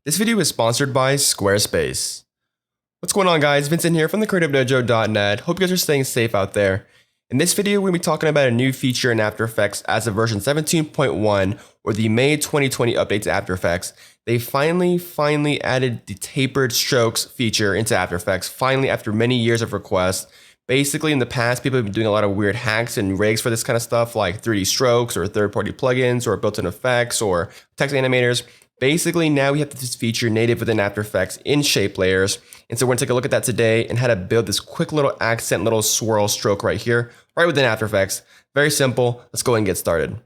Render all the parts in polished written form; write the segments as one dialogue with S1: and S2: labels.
S1: This video is sponsored by Squarespace. What's going on, guys? Vincent here from thecreativedojo.net. Hope you guys are staying safe out there. In this video, we're going to be talking about a new feature in After Effects as of version 17.1 or the May 2020 update to After Effects. They finally added the tapered strokes feature into After Effects, finally after many years of requests. Basically, in the past, people have been doing a lot of weird hacks and rigs for this kind of stuff, like 3D strokes or third-party plugins or built-in effects or text animators. Basically, now we have this feature native within After Effects in shape layers. And so we're gonna take a look at that today and how to build this quick little accent, little swirl stroke right here, right within After Effects. Very simple. Let's go ahead and get started.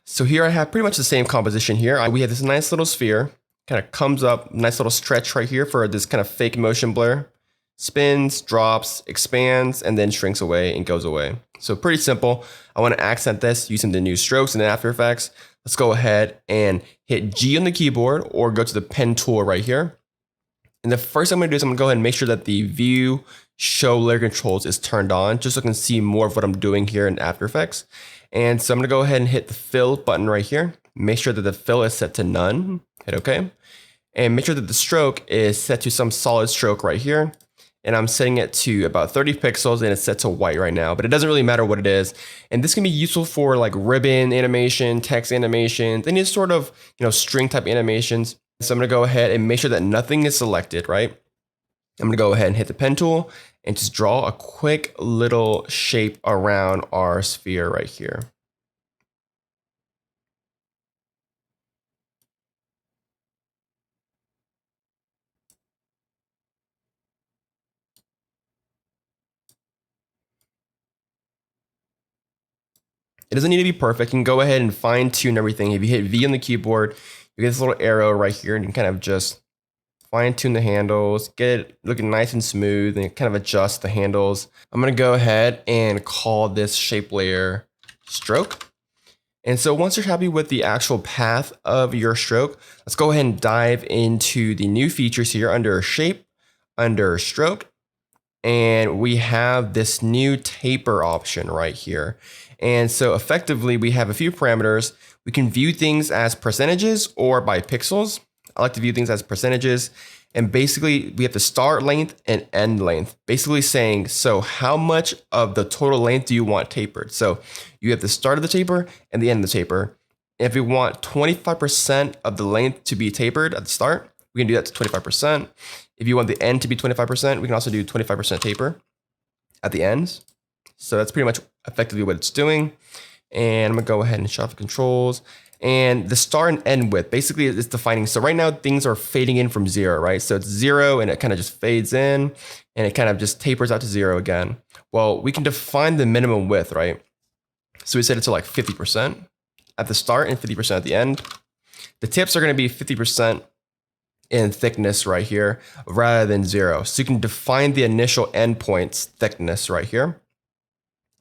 S1: So here I have pretty much the same composition here. We have this nice little sphere, kind of comes up, nice little stretch right here for this kind of fake motion blur. Spins, drops, expands, and then shrinks away and goes away. So pretty simple. I want to accent this using the new strokes in After Effects. Let's go ahead and hit G on the keyboard or go to the pen tool right here. And the first thing I'm going to do is I'm going to go ahead and make sure that the view show layer controls is turned on just so I can see more of what I'm doing here in After Effects. And so I'm going to go ahead and hit the fill button right here. Make sure that the fill is set to none. Hit OK. And make sure that the stroke is set to some solid stroke right here. And I'm setting it to about 30 pixels and it's set to white right now, but it doesn't really matter what it is. And this can be useful for like ribbon animation, text animations, any sort of, string type animations. So I'm gonna go ahead and make sure that nothing is selected, right? I'm gonna go ahead and hit the pen tool and just draw a quick little shape around our sphere right here. It doesn't need to be perfect. You can go ahead and fine tune everything. If you hit V on the keyboard, you get this little arrow right here and you can kind of just fine tune the handles, get it looking nice and smooth and kind of adjust the handles. I'm gonna go ahead and call this shape layer stroke. And so once you're happy with the actual path of your stroke, let's go ahead and dive into the new features here under shape, under stroke. And we have this new taper option right here. And so effectively, we have a few parameters. We can view things as percentages or by pixels. I like to view things as percentages. And basically, we have the start length and end length, basically saying, so how much of the total length do you want tapered? So you have the start of the taper and the end of the taper. And if we want 25% of the length to be tapered at the start, we can do that to 25%. If you want the end to be 25%, we can also do 25% taper at the ends. So that's pretty much effectively what it's doing. And I'm gonna go ahead and shut off the controls. And the start and end width, basically it's defining. So right now things are fading in from 0, right? So it's 0 and it kind of just fades in and it kind of just tapers out to 0 again. Well, we can define the minimum width, right? So we set it to like 50% at the start and 50% at the end. The tips are gonna be 50% in thickness right here rather than 0. So you can define the initial endpoint's thickness right here.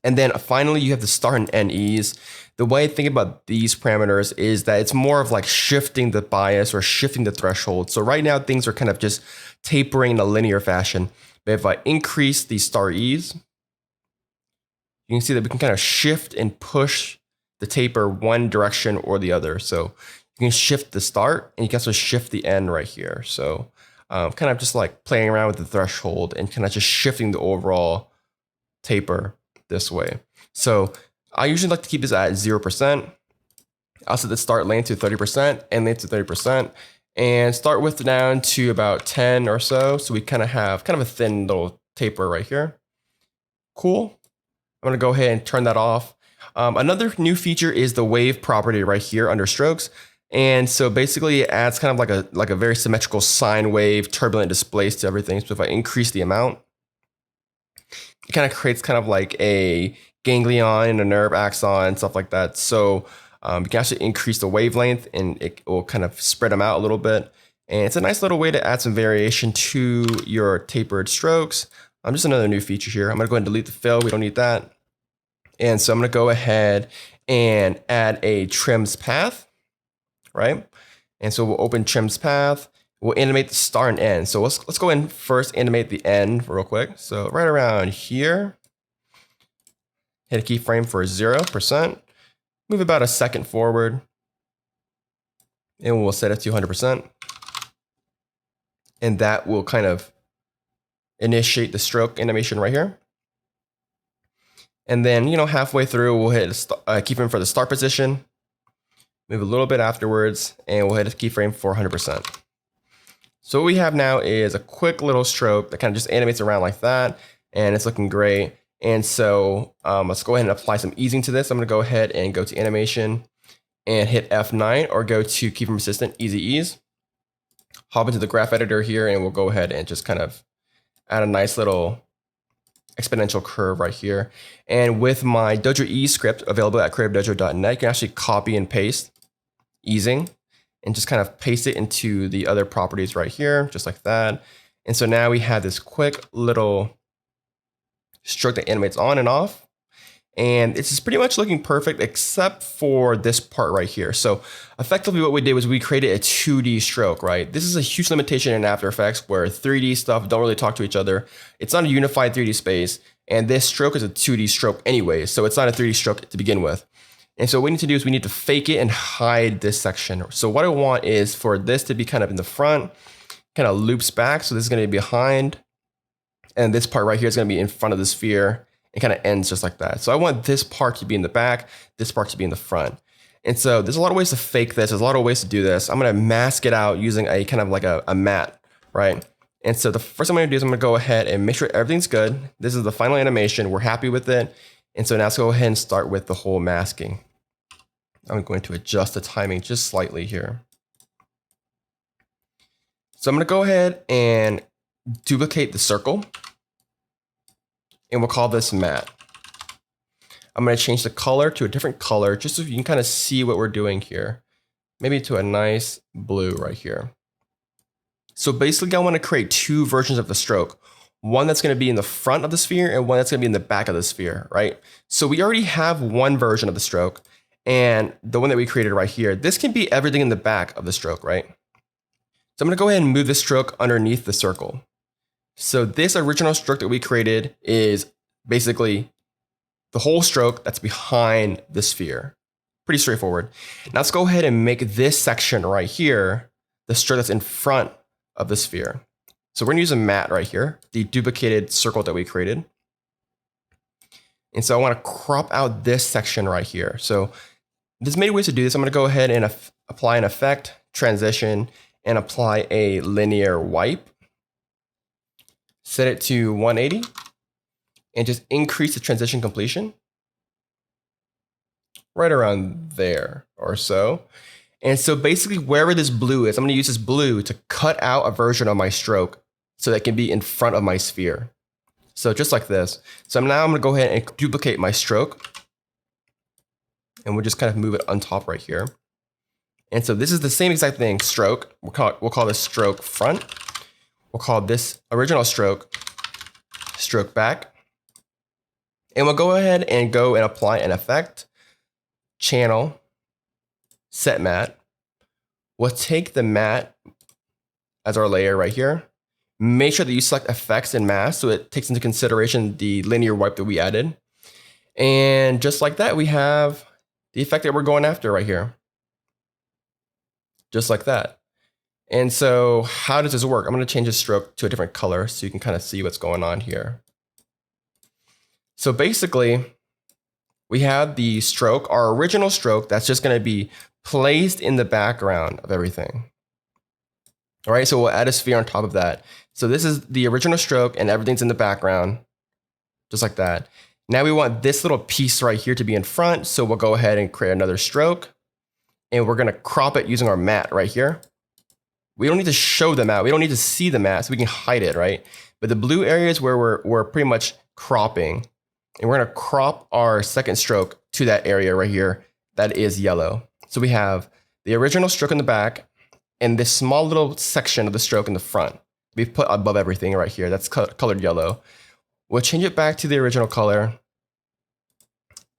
S1: And then finally, you have the start and end ease. The way I think about these parameters is that it's more of like shifting the bias or shifting the threshold. So right now, things are kind of just tapering in a linear fashion. But if I increase the start ease, you can see that we can kind of shift and push the taper one direction or the other. So you can shift the start and you can also shift the end right here. So kind of just like playing around with the threshold and kind of just shifting the overall taper this way. So I usually like to keep this at 0%. I'll set the start length to 30% and length to 30% and start width down to about 10 or so. So we kind of have a thin little taper right here. Cool. I'm gonna go ahead and turn that off. Another new feature is the wave property right here under strokes. And so basically it adds kind of like a very symmetrical sine wave, turbulent displace to everything. So if I increase the amount, it kind of creates kind of like a ganglion and a nerve axon, stuff like that. So you can actually increase the wavelength and it will kind of spread them out a little bit. And it's a nice little way to add some variation to your tapered strokes. Just another new feature here. I'm gonna go ahead and delete the fill. We don't need that. And so I'm gonna go ahead and add a trims path, right? And so we'll open trims path. We'll animate the start and end. So let's go ahead and first animate the end real quick. So right around here, hit a keyframe for 0%, move about a second forward, and we'll set it to 100%. And that will kind of initiate the stroke animation right here. And then, halfway through, we'll hit keyframe for the start position, move a little bit afterwards, and we'll hit a keyframe for 100%. So what we have now is a quick little stroke that kind of just animates around like that, and it's looking great. And so let's go ahead and apply some easing to this. I'm gonna go ahead and go to animation and hit F9 or go to keyframe assistant, easy ease. Hop into the graph editor here, and we'll go ahead and just kind of add a nice little exponential curve right here. And with my Dojo ease script available at creativedojo.net, you can actually copy and paste easing and just kind of paste it into the other properties right here, just like that. And so now we have this quick little stroke that animates on and off. And it's just pretty much looking perfect except for this part right here. So effectively what we did was we created a 2D stroke, right? This is a huge limitation in After Effects where 3D stuff don't really talk to each other. It's not a unified 3D space. And this stroke is a 2D stroke anyway. So it's not a 3D stroke to begin with. And so what we need to do is we need to fake it and hide this section. So what I want is for this to be kind of in the front, kind of loops back. So this is going to be behind. And this part right here is going to be in front of the sphere. It kind of ends just like that. So I want this part to be in the back, this part to be in the front. And so there's a lot of ways to fake this. There's a lot of ways to do this. I'm going to mask it out using a kind of like a matte, right? And so the first thing I'm going to do is I'm going to go ahead and make sure everything's good. This is the final animation. We're happy with it. And so now let's go ahead and start with the whole masking. I'm going to adjust the timing just slightly here. So I'm going to go ahead and duplicate the circle. And we'll call this matte. I'm going to change the color to a different color just so you can kind of see what we're doing here. Maybe to a nice blue right here. So basically I want to create two versions of the stroke. One that's going to be in the front of the sphere and one that's going to be in the back of the sphere, right? So we already have one version of the stroke and the one that we created right here. This can be everything in the back of the stroke, right? So I'm going to go ahead and move the stroke underneath the circle. So this original stroke that we created is basically the whole stroke that's behind the sphere. Pretty straightforward. Now let's go ahead and make this section right here the stroke that's in front of the sphere. So we're going to use a matte right here, the duplicated circle that we created. And so I want to crop out this section right here. So there's many ways to do this. I'm going to go ahead and apply an effect, transition, and apply a linear wipe. Set it to 180 and just increase the transition completion right around there or so. And so basically wherever this blue is, I'm going to use this blue to cut out a version of my stroke so that it can be in front of my sphere. So just like this. So now I'm going to go ahead and duplicate my stroke and we'll just kind of move it on top right here. And so this is the same exact thing, stroke. We'll call this stroke front. We'll call this original stroke back. And we'll go ahead and go and apply an effect, channel, set matte. We'll take the matte as our layer right here. Make sure that you select effects and mask so it takes into consideration the linear wipe that we added. And just like that, we have the effect that we're going after right here. Just like that. And so how does this work? I'm going to change the stroke to a different color so you can kind of see what's going on here. So basically, we have the stroke, our original stroke, that's just going to be placed in the background of everything. All right, so we'll add a sphere on top of that. So this is the original stroke and everything's in the background, just like that. Now we want this little piece right here to be in front. So we'll go ahead and create another stroke and we're going to crop it using our matte right here. We don't need to show the matte. We don't need to see the matte, so we can hide it, right? But the blue areas where we're pretty much cropping, and we're going to crop our second stroke to that area right here that is yellow. So we have the original stroke in the back and this small little section of the stroke in the front. We've put above everything right here. That's colored yellow. We'll change it back to the original color.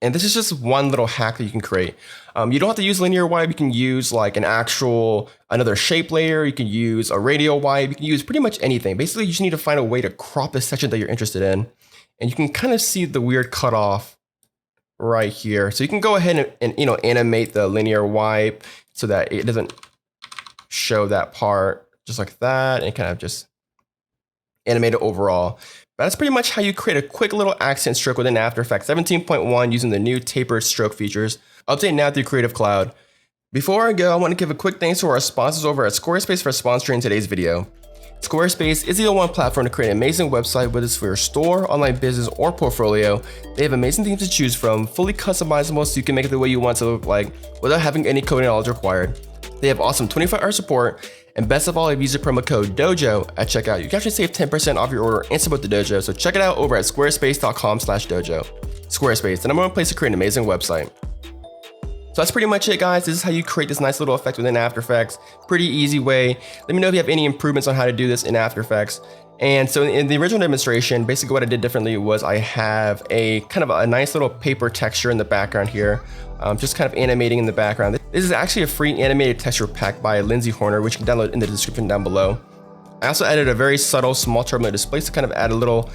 S1: And this is just one little hack that you can create. You don't have to use linear wipe. You can use like another shape layer. You can use a radial wipe. You can use pretty much anything. Basically, you just need to find a way to crop the section that you're interested in. And you can kind of see the weird cutoff right here. So you can go ahead and animate the linear wipe so that it doesn't show that part just like that, and kind of just animate it overall. But that's pretty much how you create a quick little accent stroke within After Effects 17.1 using the new tapered stroke features. Update now through Creative Cloud. Before I go, I want to give a quick thanks to our sponsors over at Squarespace for sponsoring today's video. Squarespace is the one platform to create an amazing website, whether it's for your store, online business, or portfolio. They have amazing themes to choose from, fully customizable so you can make it the way you want it to look like without having any coding knowledge required. They have awesome 24-hour support, and best of all, if you use the promo code DOJO at checkout, you can actually save 10% off your order and support the Dojo, so check it out over at squarespace.com/dojo. Squarespace, the number one place to create an amazing website. So that's pretty much it, guys. This is how you create this nice little effect within After Effects. Pretty easy way. Let me know if you have any improvements on how to do this in After Effects. And so in the original demonstration, basically what I did differently was I have a kind of a nice little paper texture in the background here, just kind of animating in the background. This is actually a free animated texture pack by Lindsay Horner, which you can download in the description down below. I also added a very subtle small turbulent display to kind of add a little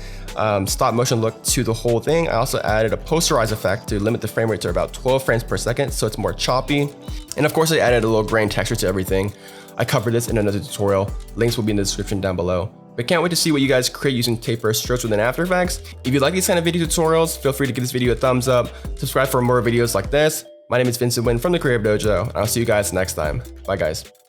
S1: stop motion look to the whole thing. I also added a posterize effect to limit the frame rate to about 12 frames per second, so it's more choppy. And of course, I added a little grain texture to everything. I covered this in another tutorial. Links will be in the description down below. But can't wait to see what you guys create using tapered strokes within After Effects. If you like these kind of video tutorials, feel free to give this video a thumbs up. Subscribe for more videos like this. My name is Vincent Wynn from the Creative Dojo, and I'll see you guys next time. Bye, guys.